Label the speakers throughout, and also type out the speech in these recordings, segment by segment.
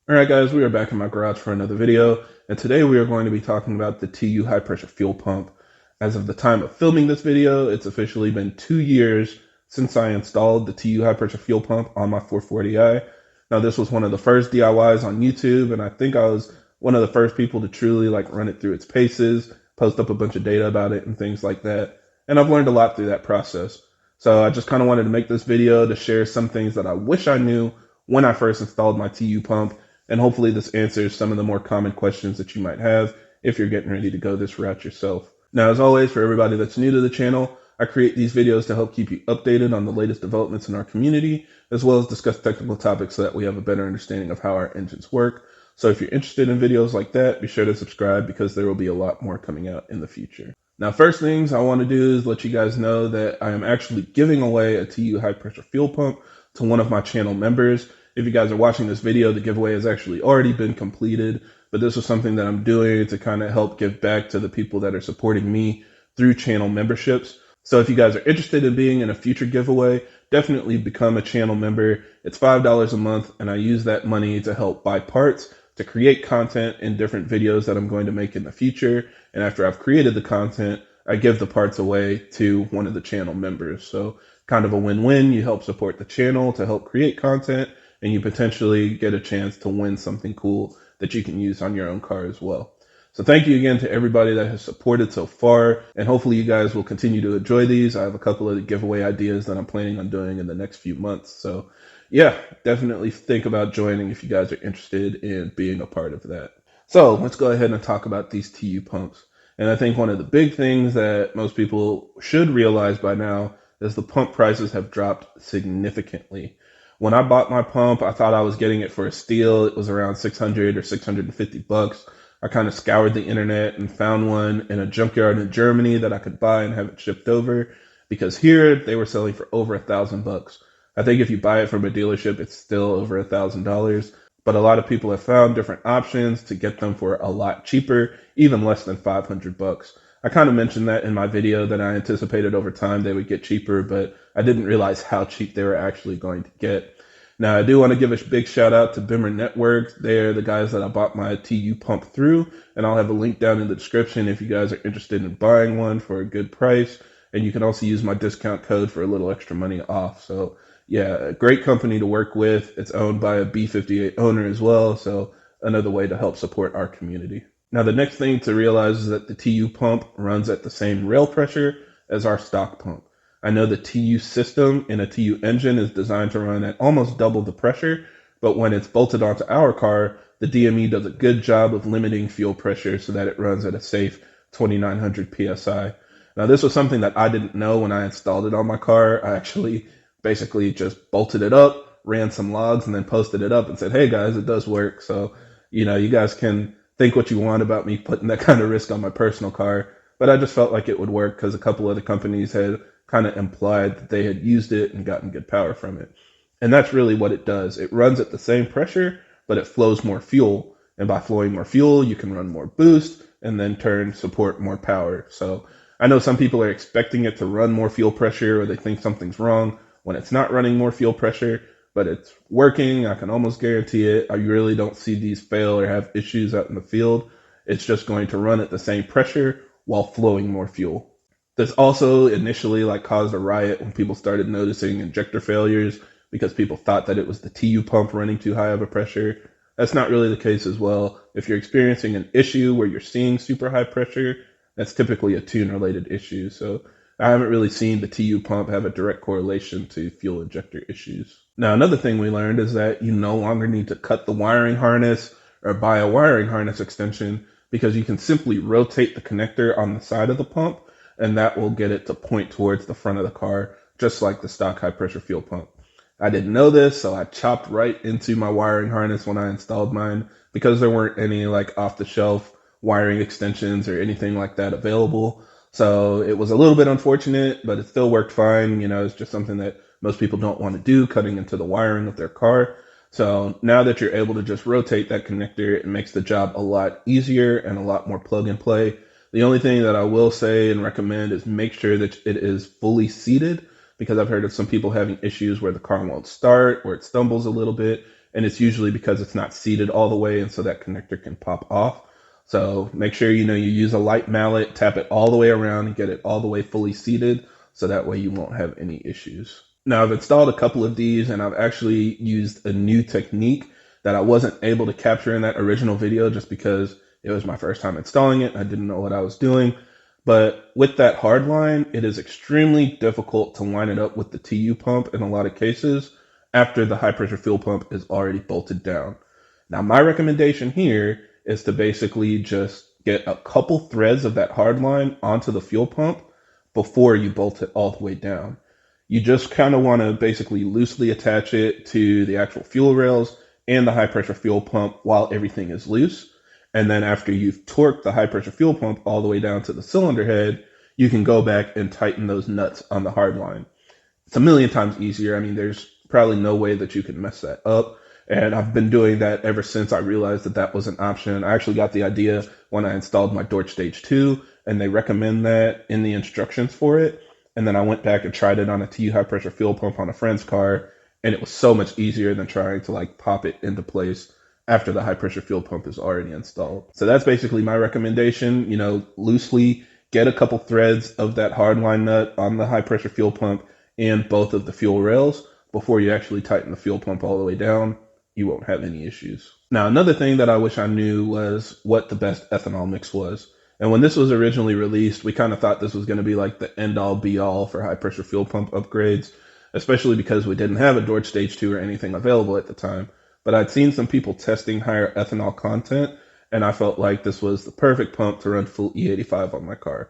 Speaker 1: Alright guys, we are back in my garage for another video, and today we are going to be talking about the TU high pressure fuel pump. As of the time of filming this video, it's officially been 2 years since I installed the TU high pressure fuel pump on my 440i. Now this was one of the first DIYs on YouTube, and I think I was one of the first people to truly run it through its paces, post up a bunch of data about it and things like that. And I've learned a lot through that process. So I just kind of wanted to make this video to share some things that I wish I knew when I first installed my TU pump, and hopefully this answers some of the more common questions that you might have if you're getting ready to go this route yourself. Now, as always, for everybody that's new to the channel, I create these videos to help keep you updated on the latest developments in our community, as well as discuss technical topics so that we have a better understanding of how our engines work. So if you're interested in videos like that, be sure to subscribe because there will be a lot more coming out in the future. Now, first things I want to do is let you guys know that I am actually giving away a TU high pressure fuel pump to one of my channel members. If you guys are watching this video, the giveaway has actually already been completed, but this was something that I'm doing to kind of help give back to the people that are supporting me through channel memberships. So if you guys are interested in being in a future giveaway, definitely become a channel member. It's $5 a month, and I use that money to help buy parts, to create content in different videos that I'm going to make in the future. And after I've created the content, I give the parts away to one of the channel members. So kind of a win-win. You help support the channel to help create content, and you potentially get a chance to win something cool that you can use on your own car as well. So thank you again to everybody that has supported so far, and hopefully you guys will continue to enjoy these. I have a couple of giveaway ideas that I'm planning on doing in the next few months. So yeah, definitely think about joining if you guys are interested in being a part of that. So let's go ahead and talk about these TU pumps. And I think one of the big things that most people should realize by now is the pump prices have dropped significantly. When I bought my pump, I thought I was getting it for a steal. It was around 600 or 650 bucks. I kind of scoured the internet and found one in a junkyard in Germany that I could buy and have it shipped over, because here they were selling for over $1,000. I think if you buy it from a dealership, it's still over $1,000. But a lot of people have found different options to get them for a lot cheaper, even less than 500 bucks. I kind of mentioned that in my video that I anticipated over time they would get cheaper, but I didn't realize how cheap they were actually going to get. Now, I do want to give a big shout out to BimmerNetwork. They're the guys that I bought my TU pump through, and I'll have a link down in the description if you guys are interested in buying one for a good price. And you can also use my discount code for a little extra money off. So yeah, a great company to work with. It's owned by a B58 owner as well, so another way to help support our community. Now, the next thing to realize is that the TU pump runs at the same rail pressure as our stock pump. I know the TU system in a TU engine is designed to run at almost double the pressure, but when it's bolted onto our car, the DME does a good job of limiting fuel pressure so that it runs at a safe 2,900 PSI. Now, this was something that I didn't know when I installed it on my car. I actually basically just bolted it up, ran some logs, and then posted it up and said, hey guys, it does work. So, you guys can think what you want about me putting that kind of risk on my personal car, but I just felt like it would work because a couple other companies had kind of implied that they had used it and gotten good power from it. And that's really what it does. It runs at the same pressure, but it flows more fuel. And by flowing more fuel, you can run more boost and then support more power. So I know some people are expecting it to run more fuel pressure, or they think something's wrong when it's not running more fuel pressure, but it's working. I can almost guarantee it. I really don't see these fail or have issues out in the field. It's just going to run at the same pressure while flowing more fuel. This also initially caused a riot when people started noticing injector failures because people thought that it was the TU pump running too high of a pressure. That's not really the case as well. If you're experiencing an issue where you're seeing super high pressure, that's typically a tune related issue. So I haven't really seen the TU pump have a direct correlation to fuel injector issues. Now, another thing we learned is that you no longer need to cut the wiring harness or buy a wiring harness extension, because you can simply rotate the connector on the side of the pump, and that will get it to point towards the front of the car, just like the stock high pressure fuel pump. I didn't know this, so I chopped right into my wiring harness when I installed mine, because there weren't any off the shelf wiring extensions or anything like that available. So it was a little bit unfortunate, but it still worked fine. It's just something that most people don't want to do, cutting into the wiring of their car. So now that you're able to just rotate that connector, it makes the job a lot easier and a lot more plug and play. The only thing that I will say and recommend is make sure that it is fully seated, because I've heard of some people having issues where the car won't start or it stumbles a little bit, and it's usually because it's not seated all the way, and so that connector can pop off. So make sure you use a light mallet, tap it all the way around and get it all the way fully seated, so that way you won't have any issues. Now I've installed a couple of these, and I've actually used a new technique that I wasn't able to capture in that original video just because it was my first time installing it. I didn't know what I was doing. But with that hard line, it is extremely difficult to line it up with the TU pump in a lot of cases after the high pressure fuel pump is already bolted down. Now, my recommendation here is to basically just get a couple threads of that hard line onto the fuel pump before you bolt it all the way down. You just kind of want to basically loosely attach it to the actual fuel rails and the high pressure fuel pump while everything is loose. And then after you've torqued the high pressure fuel pump all the way down to the cylinder head, you can go back and tighten those nuts on the hard line. It's a million times easier. I mean, there's probably no way that you can mess that up. And I've been doing that ever since I realized that that was an option. I actually got the idea when I installed my Dorch Stage 2, and they recommend that in the instructions for it. And then I went back and tried it on a TU high pressure fuel pump on a friend's car, and it was so much easier than trying to like pop it into place after the high pressure fuel pump is already installed. So that's basically my recommendation. Loosely get a couple threads of that hardline nut on the high pressure fuel pump and both of the fuel rails before you actually tighten the fuel pump all the way down. You won't have any issues. Now, another thing that I wish I knew was what the best ethanol mix was. And when this was originally released, we kind of thought this was going to be like the end all be all for high pressure fuel pump upgrades, especially because we didn't have a Dorch Stage 2 or anything available at the time. But I'd seen some people testing higher ethanol content, and I felt like this was the perfect pump to run full E85 on my car.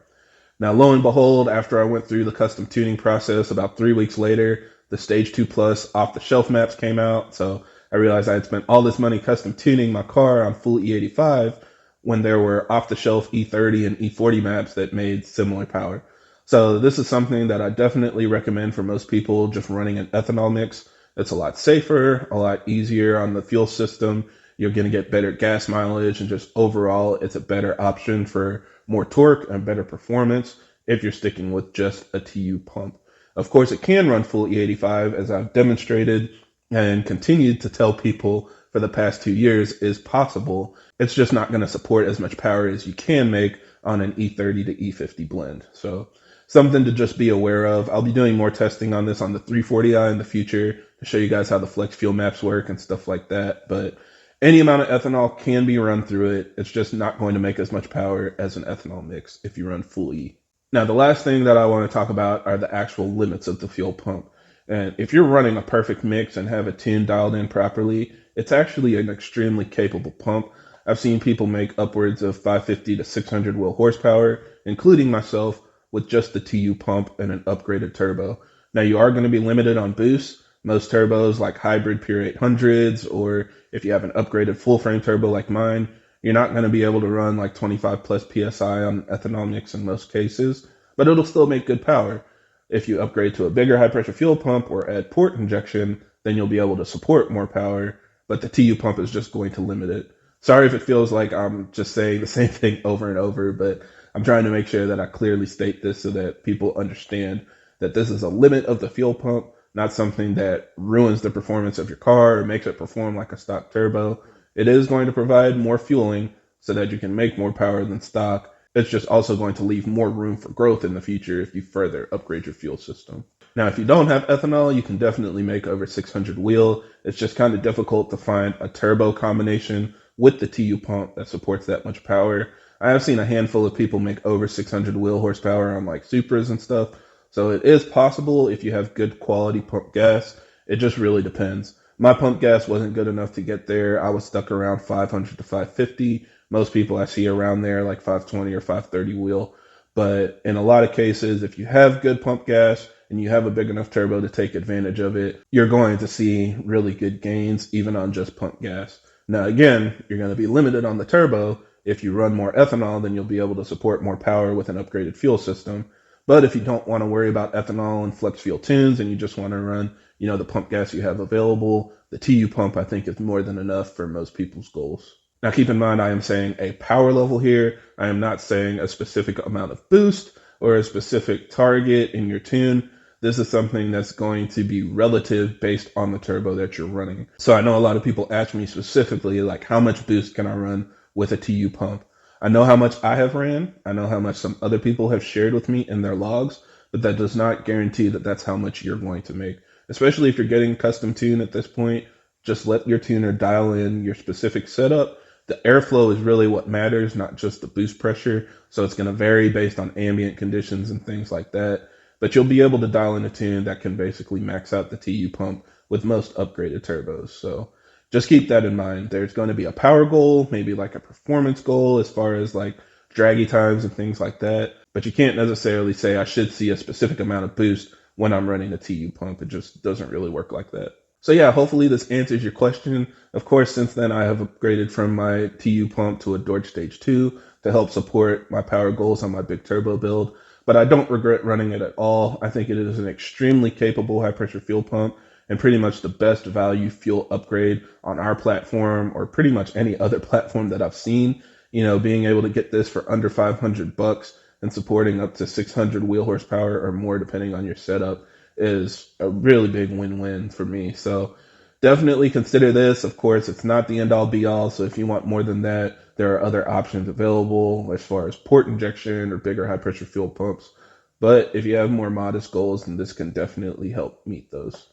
Speaker 1: Now, lo and behold, after I went through the custom tuning process, about 3 weeks later, the Stage 2 Plus off-the-shelf maps came out. So I realized I had spent all this money custom tuning my car on full E85 when there were off-the-shelf E30 and E40 maps that made similar power. So this is something that I definitely recommend for most people just running an ethanol mix. It's a lot safer, a lot easier on the fuel system. You're going to get better gas mileage, and just overall, it's a better option for more torque and better performance if you're sticking with just a TU pump. Of course, it can run full E85, as I've demonstrated and continued to tell people for the past 2 years is possible. It's just not going to support as much power as you can make on an E30 to E50 blend. So something to just be aware of. I'll be doing more testing on this on the 340i in the future to show you guys how the flex fuel maps work and stuff like that. But any amount of ethanol can be run through it. It's just not going to make as much power as an ethanol mix if you run full E. Now, the last thing that I want to talk about are the actual limits of the fuel pump. And if you're running a perfect mix and have a tune dialed in properly, it's actually an extremely capable pump. I've seen people make upwards of 550 to 600 wheel horsepower, including myself, with just the TU pump and an upgraded turbo. Now, you are going to be limited on boost. Most turbos, like hybrid Pure 800s, or if you have an upgraded full frame turbo like mine, you're not going to be able to run like 25 plus PSI on ethanol mix in most cases, but it'll still make good power. If you upgrade to a bigger high pressure fuel pump or add port injection, then you'll be able to support more power, but the TU pump is just going to limit it. Sorry if it feels like I'm just saying the same thing over and over, but I'm trying to make sure that I clearly state this so that people understand that this is a limit of the fuel pump, not something that ruins the performance of your car or makes it perform like a stock turbo. It is going to provide more fueling so that you can make more power than stock. It's just also going to leave more room for growth in the future if you further upgrade your fuel system. Now, if you don't have ethanol, you can definitely make over 600 wheel. It's just kind of difficult to find a turbo combination with the TU pump that supports that much power. I have seen a handful of people make over 600 wheel horsepower on like Supras and stuff. So it is possible if you have good quality pump gas. It just really depends. My pump gas wasn't good enough to get there. I was stuck around 500 to 550. Most people I see around there like 520 or 530 wheel. But in a lot of cases, if you have good pump gas and you have a big enough turbo to take advantage of it, you're going to see really good gains even on just pump gas. Now, again, you're going to be limited on the turbo. If you run more ethanol, then you'll be able to support more power with an upgraded fuel system. But if you don't want to worry about ethanol and flex fuel tunes and you just want to run, the pump gas you have available, the TU pump, I think, is more than enough for most people's goals. Now, keep in mind, I am saying a power level here. I am not saying a specific amount of boost or a specific target in your tune. this is something that's going to be relative based on the turbo that you're running. So I know a lot of people ask me specifically, like, how much boost can I run with a TU pump? I know how much I have ran. I know how much some other people have shared with me in their logs, but that does not guarantee that that's how much you're going to make. Especially if you're getting custom tune at this point, just let your tuner dial in your specific setup. The airflow is really what matters, not just the boost pressure. So it's going to vary based on ambient conditions and things like that. But you'll be able to dial in a tune that can basically max out the TU pump with most upgraded turbos. So just keep that in mind. There's going to be a power goal, maybe like a performance goal as far as like draggy times and things like that. But you can't necessarily say I should see a specific amount of boost when I'm running a TU pump. It just doesn't really work like that. So yeah, hopefully this answers your question. Of course, since then I have upgraded from my TU pump to a Dorch Stage 2 to help support my power goals on my big turbo build. But I don't regret running it at all. I think it is an extremely capable high pressure fuel pump and pretty much the best value fuel upgrade on our platform or pretty much any other platform that I've seen. You know, being able to get this for under $500 and supporting up to 600 wheel horsepower or more, depending on your setup, is a really big win-win for me. So definitely consider this. Of course, it's not the end-all be-all. So if you want more than that, there are other options available as far as port injection or bigger high-pressure fuel pumps. But if you have more modest goals, then this can definitely help meet those.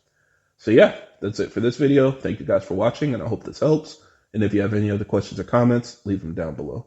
Speaker 1: So yeah, that's it for this video. Thank you guys for watching, and I hope this helps. And if you have any other questions or comments, leave them down below.